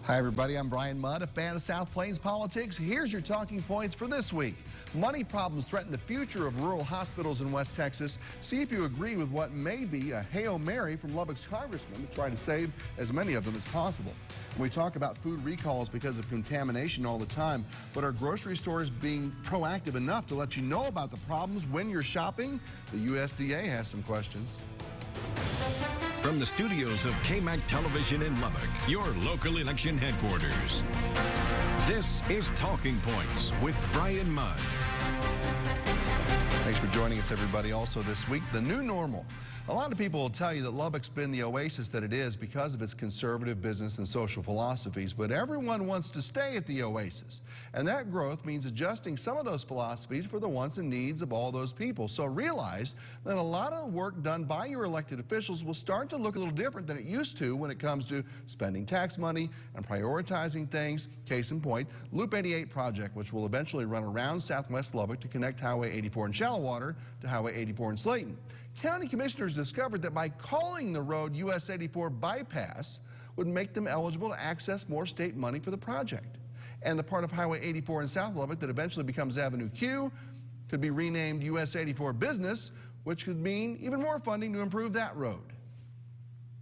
Hi, everybody. I'm Bryan Mudd, a fan of South Plains politics. Here's your talking points for this week. Money problems threaten the future of rural hospitals in West Texas. See if you agree with what may be a Hail Mary from Lubbock's congressman to try to save as many of them as possible. We talk about food recalls because of contamination all the time, but are grocery stores being proactive enough to let you know about the problems when you're shopping? The USDA has some questions. From the studios of KMAC Television in Lubbock, your local election headquarters. This is Talking Points with Bryan Mudd. Thanks for joining us, everybody. Also this week, the new normal. A lot of people will tell you that Lubbock's been the oasis that it is because of its conservative business and social philosophies, but everyone wants to stay at the oasis. And that growth means adjusting some of those philosophies for the wants and needs of all those people. So realize that a lot of the work done by your elected officials will start to look a little different than it used to when it comes to spending tax money and prioritizing things. Case in point, Loop 88 project, which will eventually run around southwest Lubbock to connect Highway 84 in Shallowater to Highway 84 in Slayton. County commissioners discovered that by calling the road US 84 bypass would make them eligible to access more state money for the project. And the part of Highway 84 in South Lubbock that eventually becomes Avenue Q could be renamed US 84 Business, which could mean even more funding to improve that road.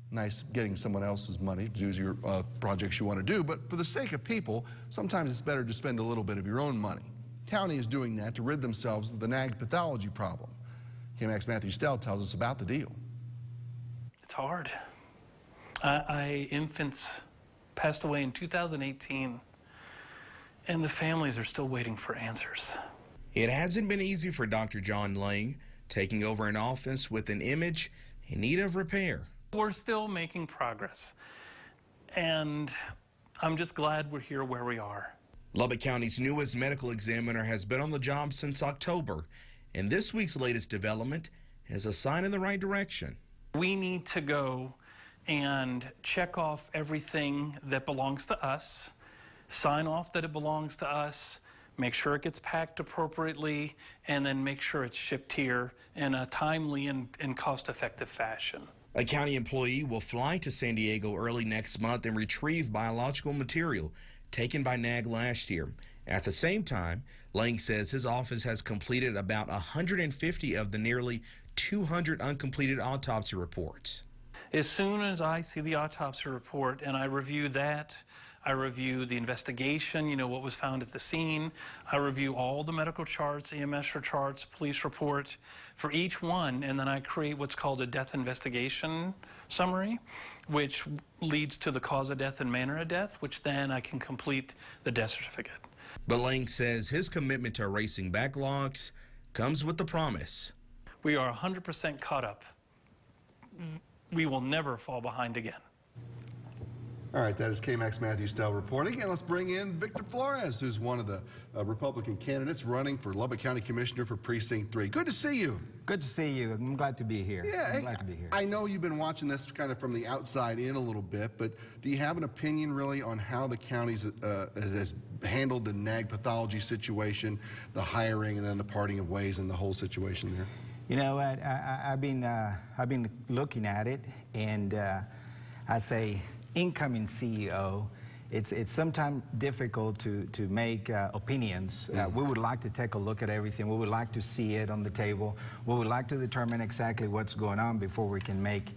Nice getting someone else's money to do your projects you want to do, but for the sake of people, sometimes it's better to spend a little bit of your own money. County is doing that to rid themselves of the nag pathology problem. KMAC's Matthew Stell tells us about the deal. It's hard. Infants passed away in 2018, and the families are still waiting for answers. It hasn't been easy for Dr. John Lang, taking over an office with an image in need of repair. We're still making progress, and I'm just glad we're here where we are. Lubbock County's newest medical examiner has been on the job since October, and this week's latest development is a sign in the right direction. We need to go and check off everything that belongs to us, sign off that it belongs to us, make sure it gets packed appropriately, and then make sure it's shipped here in a timely and cost-effective fashion. A county employee will fly to San Diego early next month and retrieve biological material taken by NAG last year. At the same time, Lang says his office has completed about 150 of the nearly 200 uncompleted autopsy reports. As soon as I see the autopsy report and I review that, I review the investigation, what was found at the scene. I review all the medical charts, EMS charts, police report for each one, and then I create what's called a death investigation summary, which leads to the cause of death and manner of death, which then I can complete the death certificate. But Lang says his commitment to erasing backlogs comes with the promise. We are 100% caught up. We will never fall behind again. All right, that is KMAC's Matthew Stell reporting. And let's bring in Victor Flores, who's one of the Republican candidates running for Lubbock County Commissioner for Precinct 3. Good to see you. Good to see you. I'm glad to be here. Yeah, I'm glad to be here. I know you've been watching this kind of from the outside in a little bit, but do you have an opinion really on how the county has handled the nag pathology situation, the hiring, and then the parting of ways and the whole situation there? You know, I've been looking at it, and as a incoming CEO, it's sometimes difficult to make opinions. We would like to take a look at everything. We would like to see it on the table. We would like to determine exactly what's going on before we can make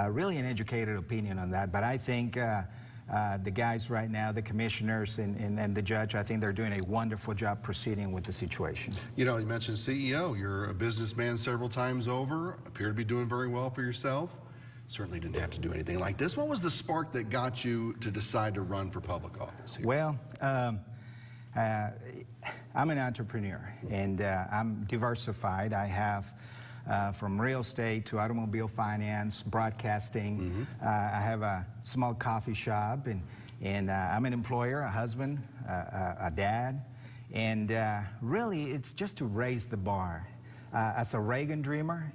really an educated opinion on that. But I think the guys right now, the commissioners and the judge, I think they're doing a wonderful job proceeding with the situation. You know, you mentioned CEO. You're a businessman several times over, appear to be doing very well for yourself. Certainly didn't have to do anything like this. What was the spark that got you to decide to run for public office here? Well, I'm an entrepreneur, and I'm diversified. I have from real estate to automobile finance, broadcasting. I have a small coffee shop, and I'm an employer, a husband, a dad, and really it's just to raise the bar. As a Reagan dreamer,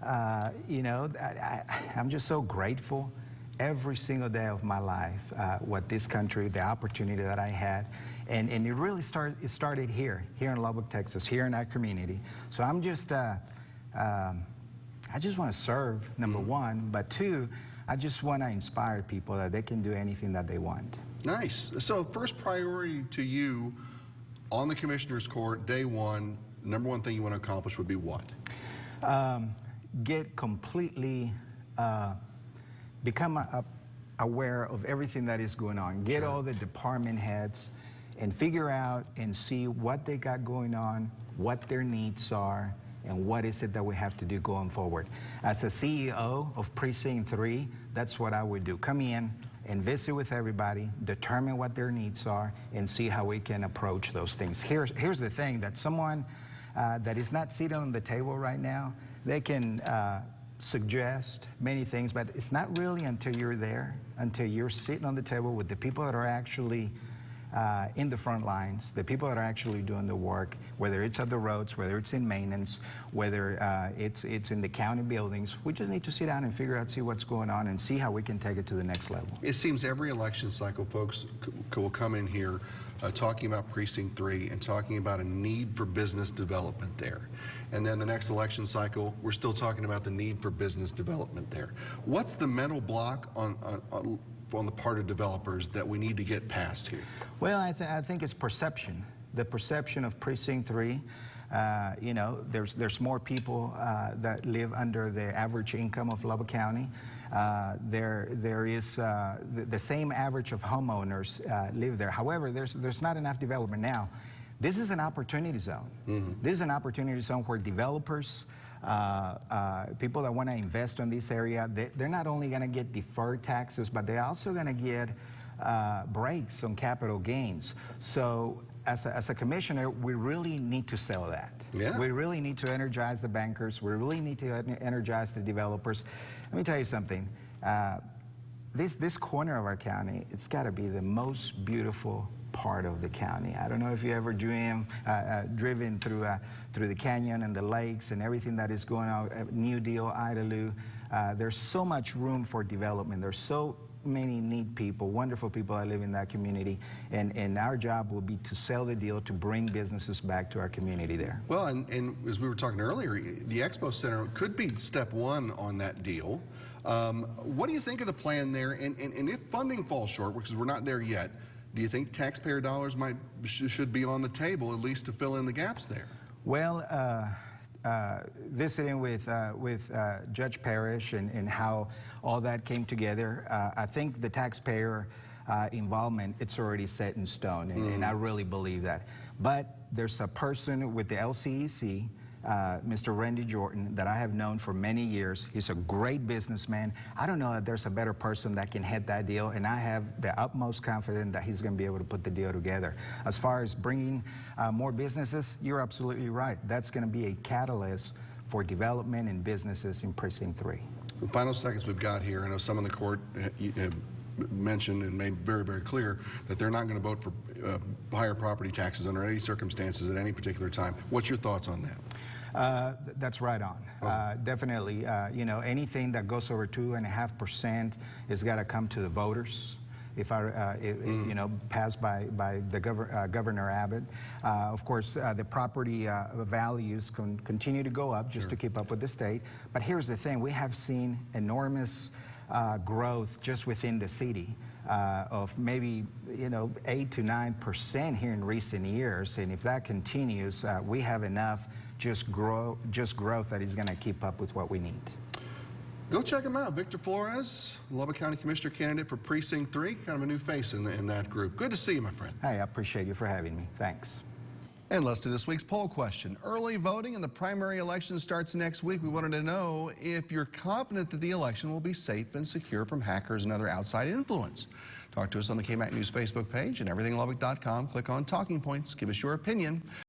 I'm just so grateful every single day of my life, what this country, the opportunity that I had. And it really started here in Lubbock, Texas, here in our community. So I'm just, I just want to serve, number one, but two, I just want to inspire people that they can do anything that they want. Nice. So first priority to you on the Commissioner's Court, day one, number one thing you want to accomplish would be what? Get completely, become aware of everything that is going on. Get all the department heads and figure out and see what they got going on, what their needs are, and what is it that we have to do going forward. As a CEO of Precinct 3, that's what I would do. Come in and visit with everybody, determine what their needs are, and see how we can approach those things. Here's the thing, that someone that is not sitting on the table right now, they can suggest many things, but it's not really until you're there, until you're sitting on the table with the people that are actually in the front lines, the people that are actually doing the work, whether it's at the roads, whether it's in maintenance, whether it's in the county buildings. We just need to sit down and figure out, see what's going on, and see how we can take it to the next level. It seems every election cycle, folks will come in here talking about Precinct 3 and talking about a need for business development there. And then the next election cycle, we're still talking about the need for business development there. What's the mental block on the part of developers that we need to get past here? Well, I think it's perception. The perception of Precinct 3. You know, there's more people that live under the average income of Lubbock County. There is the same average of homeowners live there. However, there's not enough development now. This is an opportunity zone. This is an opportunity zone where developers, people that want to invest in this area, they're not only going to get deferred taxes, but they're also going to get breaks on capital gains. So as a commissioner, we really need to sell that. Yeah. We really need to energize the bankers. We really need to energize the developers. Let me tell you something. This corner of our county, it's got to be the most beautiful part of the county. I don't know if you ever driven through the canyon and the lakes and everything that is going on, New Deal, Idalou. There's so much room for development. There's so many neat people, wonderful people that live in that community, and our job will be to sell the deal, to bring businesses back to our community there. Well, and as we were talking earlier, the Expo Center could be step one on that deal. What do you think of the plan there? And if funding falls short, because we're not there yet, do you think taxpayer dollars should be on the table, at least to fill in the gaps there? Well, visiting with Judge Parrish and how all that came together, I think the taxpayer involvement, it's already set in stone, and I really believe that. But there's a person with the LCEC, Mr. Randy Jordan, that I have known for many years. He's a great businessman. I don't know that there's a better person that can head that deal, and I have the utmost confidence that he's going to be able to put the deal together. As far as bringing more businesses, you're absolutely right. That's going to be a catalyst for development and businesses in Precinct 3. The final seconds we've got here, I know some in the court mentioned and made very, very clear that they're not going to vote for higher property taxes under any circumstances at any particular time. What's your thoughts on that? That's right on. Definitely, you know, anything that goes over 2.5% has got to come to the voters. If you know, passed by the Governor Abbott. Of course, the property values continue to go up just to keep up with the state. But here's the thing: we have seen enormous growth just within the city. Of maybe, you know, 8 to 9% here in recent years, and if that continues, we have enough just growth that is going to keep up with what we need. Go check him out. Victor Flores, Lubbock County Commissioner candidate for Precinct 3, kind of a new face in that group. Good to see you, my friend. Hey, I appreciate you for having me. Thanks. And let's do this week's poll question. Early voting in the primary election starts next week. We wanted to know if you're confident that the election will be safe and secure from hackers and other outside influence. Talk to us on the KMAC News Facebook page and everythinglubbock.com. Click on Talking Points. Give us your opinion.